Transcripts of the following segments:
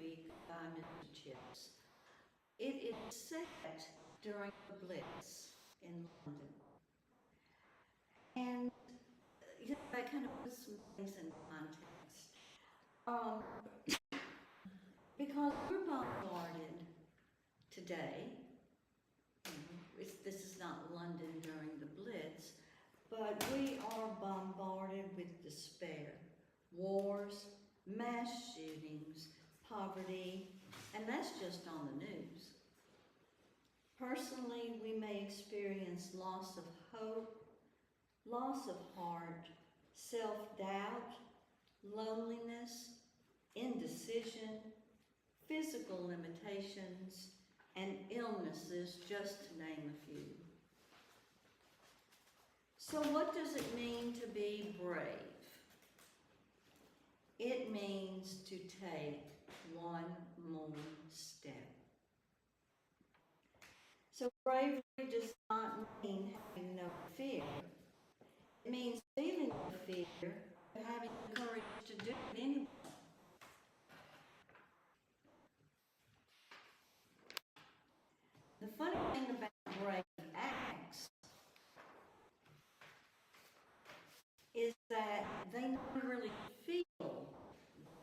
movie by Mr. Chips. It is set during the Blitz in London. And that kind of puts some things in context. Because we're bombarded today, this is not London during the Blitz, but we are bombarded with despair, wars, mass shootings, poverty, and that's just on the news. Personally, we may experience loss of hope, loss of heart, self-doubt, loneliness, indecision, physical limitations, and illnesses, just to name a few. So what does it mean to be brave? It means to take one more step. So bravery does not mean having no fear. It means feeling no fear, but having the courage to do it anyway. The funny thing about brave acts is that they never really feel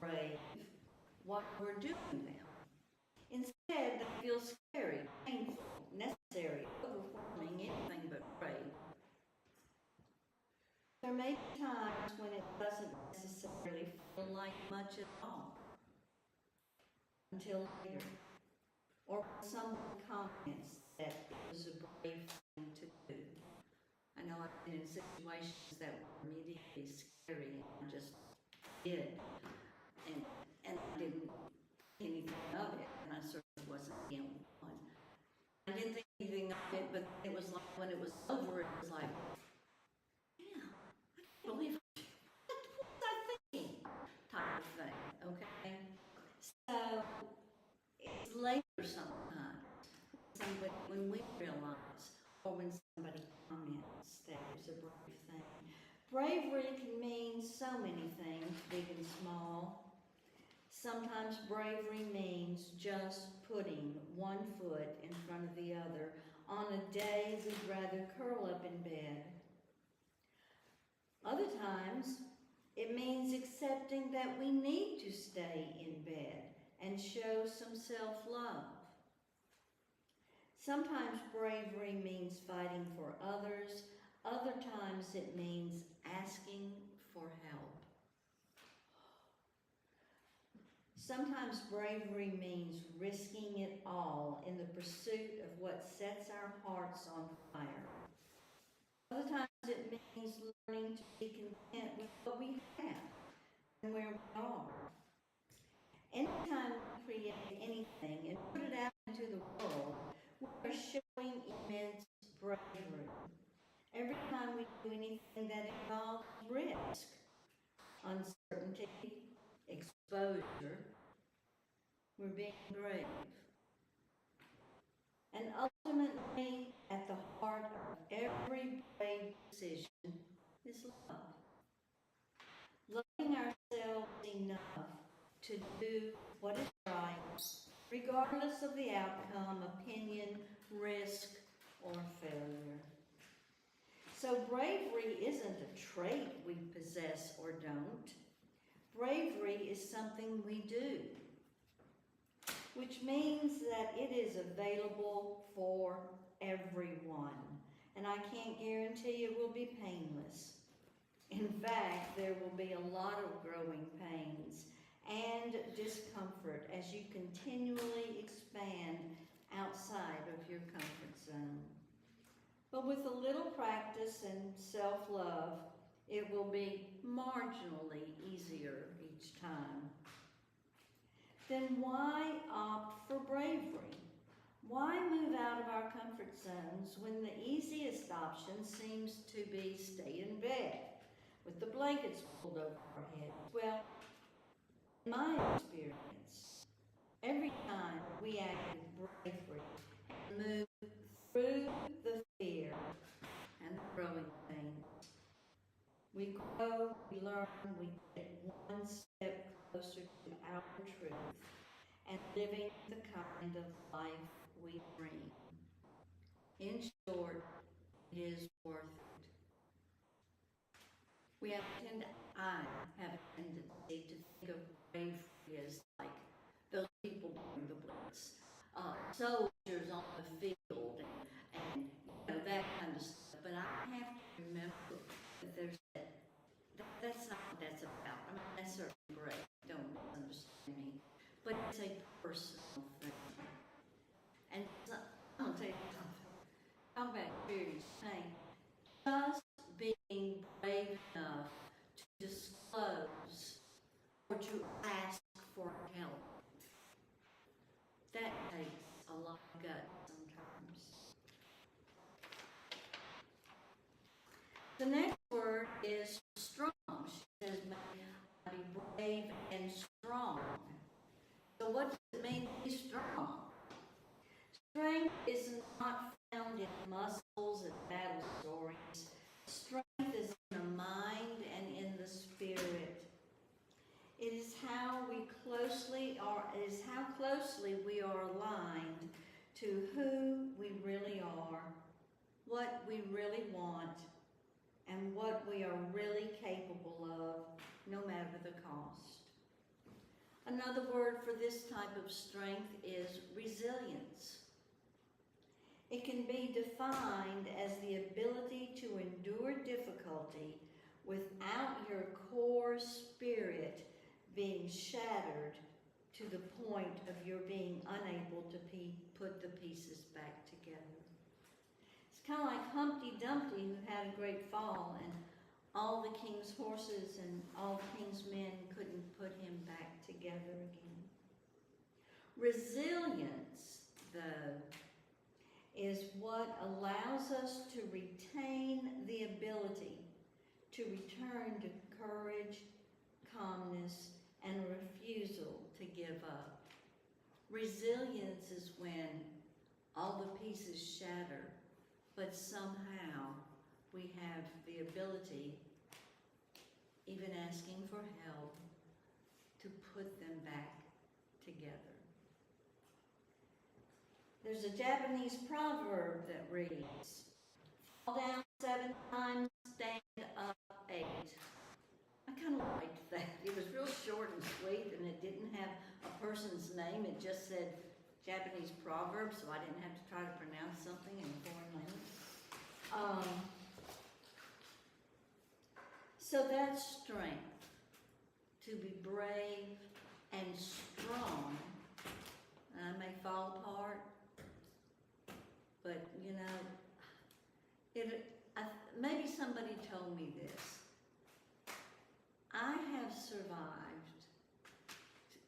brave while we're doing them. Instead, they feel scary, painful, necessary, overwhelming, anything but brave. There may be times when it doesn't necessarily feel like much at all, until later, or when someone comments that it was a brave thing to do. I know I've been in situations that were immediately scary, and I just did, and I didn't think anything of it, and I certainly wasn't the only one. I didn't think anything of it, but it was like when it was over, it was like, yeah, I can't believe it. What was I thinking? Type of thing, okay? So it's later sometimes when we realize, or when somebody comments that it's a brave thing. Bravery can mean so many things, big and small. Sometimes bravery means just putting one foot in front of the other on a day we'd rather curl up in bed. Other times, it means accepting that we need to stay in bed and show some self-love. Sometimes bravery means fighting for others. Other times it means asking for help. Sometimes bravery means risking it all in the pursuit of what sets our hearts on fire. Other times it means learning to be content with what we have and where we are. Anytime we create anything and put it out into the world, we are showing immense bravery. Every time we do anything that involves risk, uncertainty, exposure, we're being brave. And ultimately, at the heart of every brave decision is love. Loving ourselves enough to do what is right, regardless of the outcome, opinion, risk, or failure. So bravery isn't a trait we possess or don't. Bravery is something we do, which means that it is available for everyone. And I can't guarantee it will be painless. In fact, there will be a lot of growing pains and discomfort as you continually expand outside of your comfort zone. But with a little practice and self-love, it will be marginally easier each time. Then why opt for bravery? Why move out of our comfort zones when the easiest option seems to be stay in bed with the blankets pulled over our heads? Well, in my experience, every time we act with bravery and move through the fear and the growing pains, we grow, we learn, we get one step closer to our truth. and living the kind of life we dream. In short, it is worth it. I have a tendency to think of bravery as like those people during the Blitz, soldiers on the field, and that kind of stuff. But I have to remember that that's not what that's about. I mean, that's certainly great. Don't misunderstand me, but it's a personal thing. And so, I'm gonna tell you something. Talk about experience pain. Just being brave enough to disclose or to ask for help. That takes a lot of guts sometimes. The next word is strong. She says, may I be brave and strong. So what does it mean to be strong? Strength is not found in muscles and battle stories. Strength is in the mind and in the spirit. It is how closely we are aligned to who we really are, what we really want, and what we are really capable of, no matter the cost. Another word for this type of strength is resilience. It can be defined as the ability to endure difficulty without your core spirit being shattered to the point of your being unable to put the pieces back together. It's kind of like Humpty Dumpty, who had a great fall, and all the king's horses and all the king's men couldn't put him back together again. Resilience, though, is what allows us to retain the ability to return to courage, calmness, and refusal to give up. Resilience is when all the pieces shatter, but somehow we have the ability, even asking for help, to put them back together. There's a Japanese proverb that reads, fall down 7 times, stand up 8. I kind of liked that. It was real short and sweet, and it didn't have a person's name. It just said Japanese proverb, so I didn't have to try to pronounce something in a foreign language. So that's strength, to be brave and strong. I may fall apart, but maybe somebody told me this. I have survived,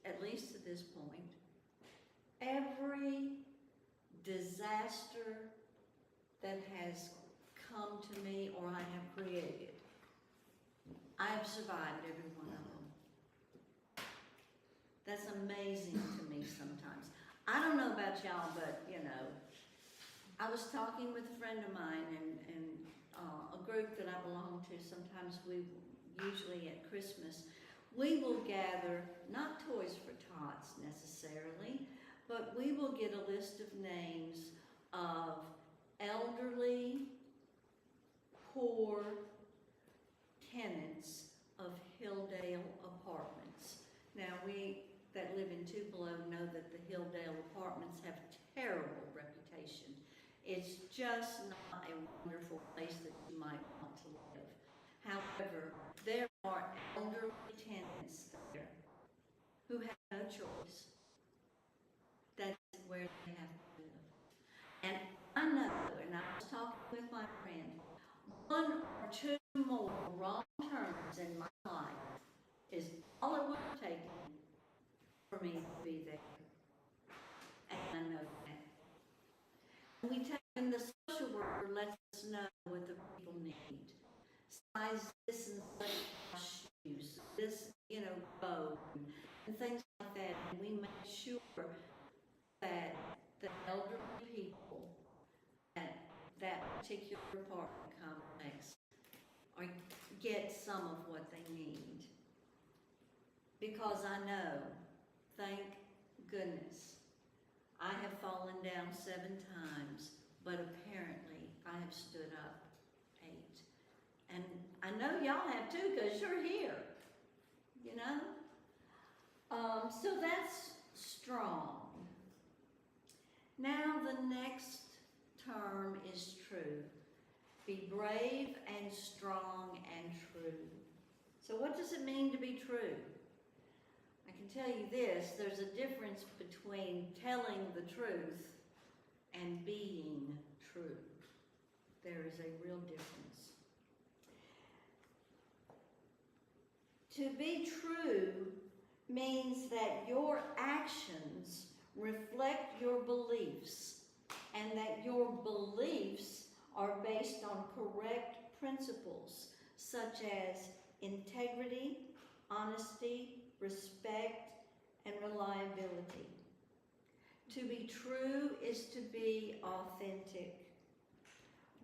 at least to this point, every disaster that has come to me or I have created. I have survived every one of them. That's amazing to me sometimes. I don't know about y'all, but I was talking with a friend of mine and a group that I belong to. Sometimes usually at Christmas, we will gather, not Toys for Tots necessarily, but we will get a list of names of elderly, poor tenants of Hilldale Apartments. Now, we that live in Tupelo know that the Hilldale Apartments have a terrible reputation. It's just not a wonderful place that you might want to live. However, there are elderly tenants there who have no choice. That's where they have to live. And I know, and I was talking with my friend, 1 or 2 more wrong turns in my life is all it would have taken for me to be there. And I know that. And we take in the social worker lets us know what the people need. Size this and such shoes, this, bow, and things like that. And we make sure that the elderly people at that particular apartment complex get some of what they need. Because I know, thank goodness. I have fallen down 7 times, but apparently I have stood up 8. And I know y'all have too, because you're here, you know? So that's strong. Now the next term is true. Be brave and strong and true. So what does it mean to be true? I can tell you this, there's a difference between telling the truth and being true. There is a real difference. To be true means that your actions reflect your beliefs and that your beliefs are based on correct principles such as integrity, honesty, respect, and reliability. To be true is to be authentic.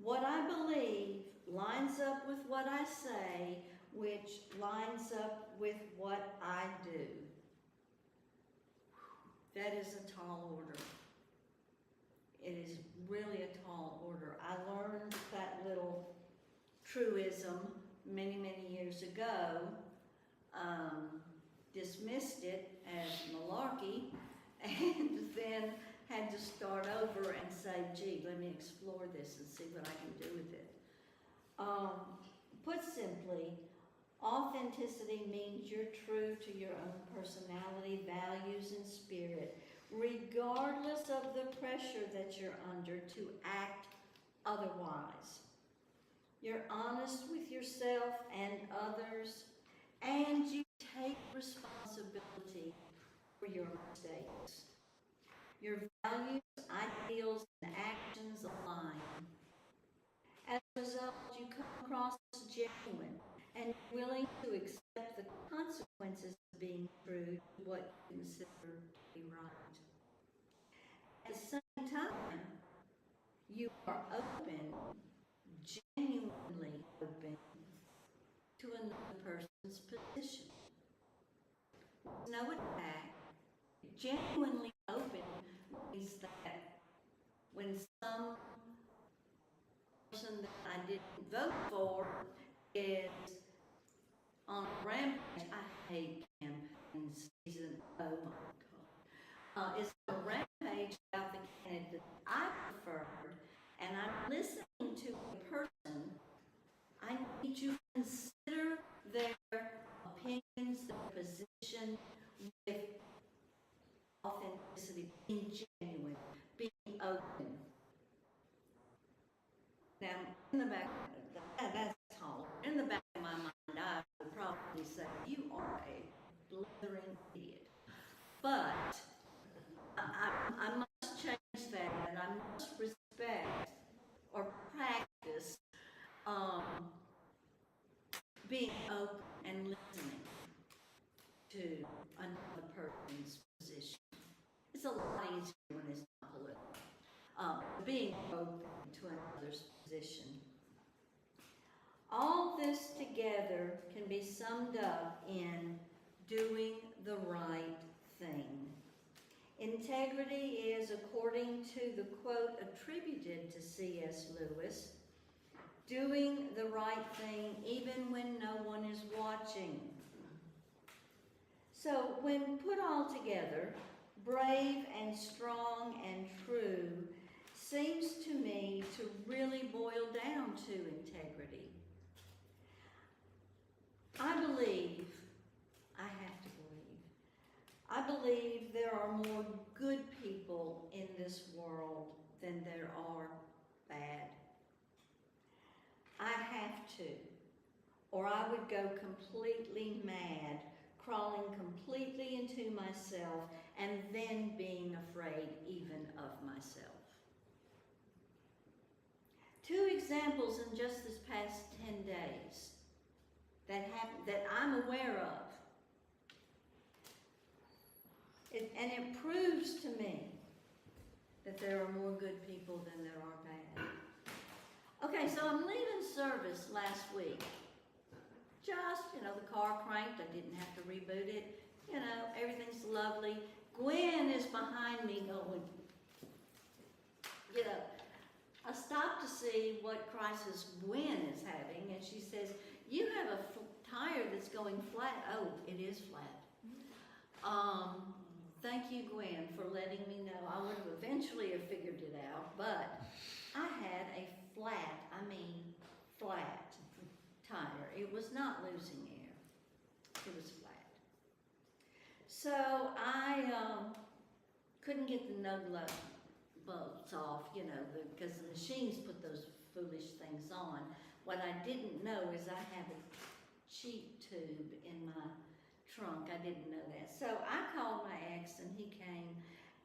What I believe lines up with what I say, which lines up with what I do. That is a tall order. It is really a tall order. I learned that little truism many, many years ago, dismissed it as malarkey, and then had to start over and say, gee, let me explore this and see what I can do with it. Put simply, authenticity means you're true to your own personality, values, and spirit, regardless of the pressure that you're under to act otherwise. You're honest with yourself and others, and you take responsibility for your mistakes. Your values, ideals, and actions align. As a result, you come across as genuine and willing to accept the consequences of being true to what you consider to be right. At the same time, you are open, genuinely open, to another person's position. No attack. Genuinely open means that when some person that I didn't vote for is on a rampage, I hate campaign season, oh my God, is on a rampage about the candidate I preferred, and I'm listening to a person, I need to consider their opinions, their position with authenticity, being genuine, being open. Now, in the back, that's tall. In the back of my mind, I would probably say, you are a blithering idiot. But I must change that, and I must respect or practice being open and listening to another person's position. It's a lot easier when it's not political. Being open to another's position. All this together can be summed up in doing the right thing. Integrity is, according to the quote attributed to C.S. Lewis, doing the right thing even when no one is watching. So when put all together, brave and strong and true seems to me to really boil down to integrity. I believe there are more good people in this world than there are bad. I have to, or I would go completely mad, crawling completely into myself, and then being afraid even of myself. 2 examples in just this past 10 days that I'm aware of. And it proves to me that there are more good people than there are bad. Okay, so I'm leaving service last week. Just, the car cranked. I didn't have to reboot it. Everything's lovely. Gwen is behind me going, you know, I stopped to see what crisis Gwen is having, and she says, you have a tire that's going flat. Oh, it is flat. Thank you, Gwen, for letting me know. I would have eventually have figured it out, but I had a flat tire. It was not losing air. It was flat. So I couldn't get the no-glow bolts off, you know, because the machines put those foolish things on. What I didn't know is I have a cheat tube in my trunk. I didn't know that. So I called my ex, and he came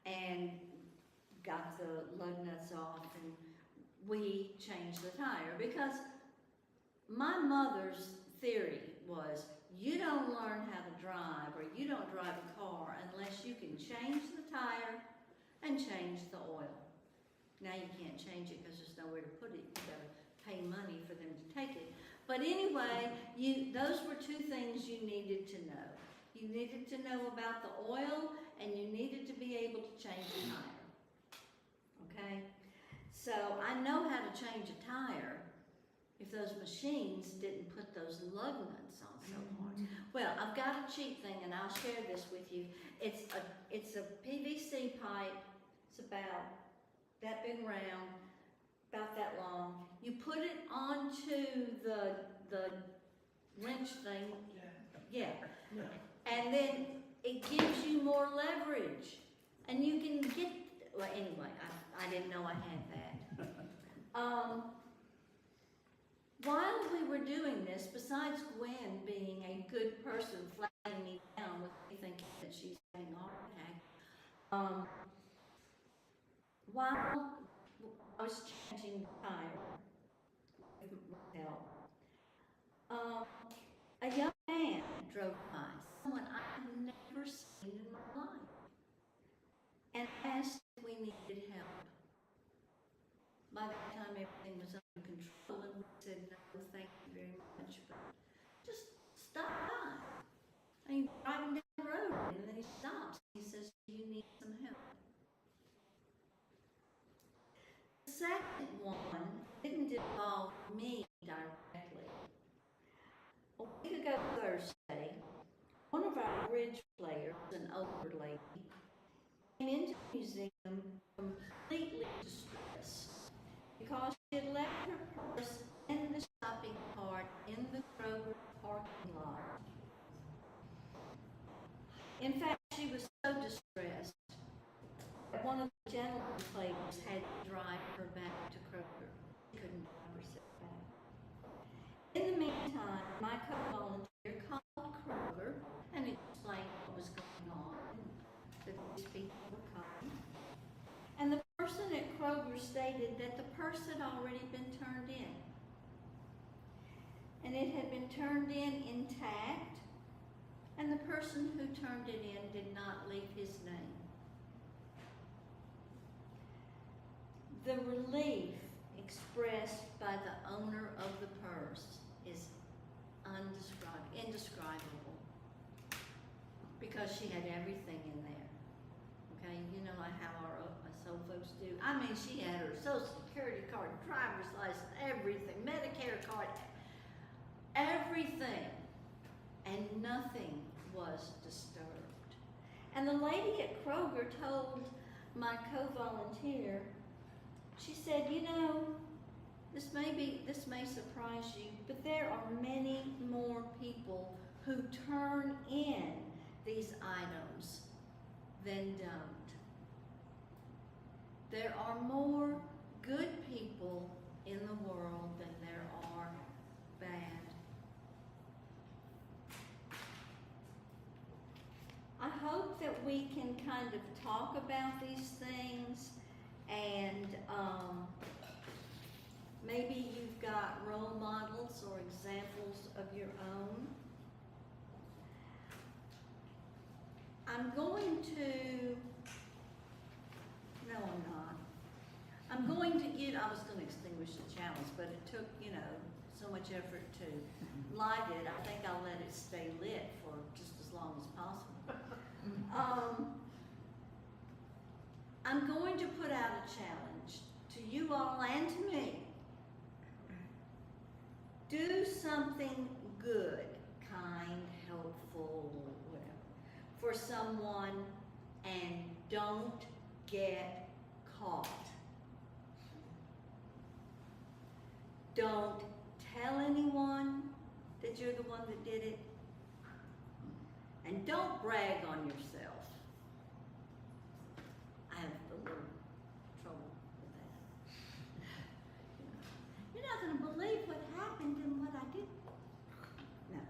and got the lug nuts off, and we changed the tire, because my mother's theory was, you don't learn how to drive, or you don't drive a car unless you can change the tire and change the oil. Now you can't change it because there's nowhere to put it. You gotta pay money for them to take it. But anyway, those were two things you needed to know. You needed to know about the oil, and you needed to be able to change the tire. Okay? So I know how to change a tire if those machines didn't put those lug nuts on so hard. Well, I've got a cheat thing, and I'll share this with you. It's a PVC pipe. It's about that big round, about that long. You put it onto the wrench thing. Yeah. And then it gives you more leverage. And you can get, well, anyway, I didn't know I had that. While we were doing this, besides Gwen being a good person flagging me down with me thinking that she's having a heart attack, while I was changing the tire with help, a young man drove by, someone I had never seen in my life, and asked if we needed help. By that time, everything was under control, and we said, no, thank you very much, but just stop by. And he's driving down the road, and then he stops. He says, do you need some help? The second one didn't involve me directly. A week ago Thursday, one of our bridge players, an older lady, came into the museum completely distressed because she had left her purse in the shopping cart in the Kroger parking lot. In fact, she was so distressed that one of the gentlemen players had to drive her back to Kroger. She couldn't drive herself back. In the meantime, my co-volunteer called Kroger and explained what was going on, that these people were coming. And the person at Kroger stated that the purse had already been turned in. And it had been turned in intact, and the person who turned it in did not leave his name. The relief expressed by the owner of the purse is indescribable, because she had everything in there. Okay, you know how our old folks do. I mean, she had her Social Security card, driver's license, everything, Medicare card, everything, and nothing was disturbed. And the lady at Kroger told my co-volunteer, she said, you know, this may surprise you, but there are many more people who turn in these items than don't. There are more good people in the world than there are bad. I hope that we can kind of talk about these things, and maybe you've got role models or examples of your own. I'm going to, no I'm not. I'm going to get, I was going to extinguish the challenge, but it took, you know, so much effort to light it. I think I'll let it stay lit for just as long as possible. a challenge to you all and to me. Do something good, kind, helpful, whatever, for someone, and don't get caught. Don't tell anyone that you're the one that did it. And don't brag on yourself. I have a little trouble with that. You're not going to believe what happened and what I did. No.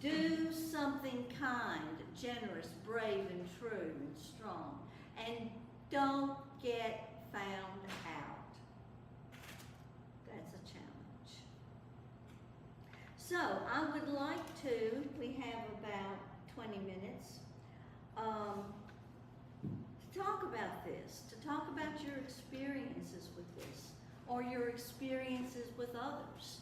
Do something kind, generous, brave, and true, and strong. And don't get found out. That's a challenge. So I would like to, we have about 20 minutes, to talk about this, to talk about your experiences with this, or your experiences with others.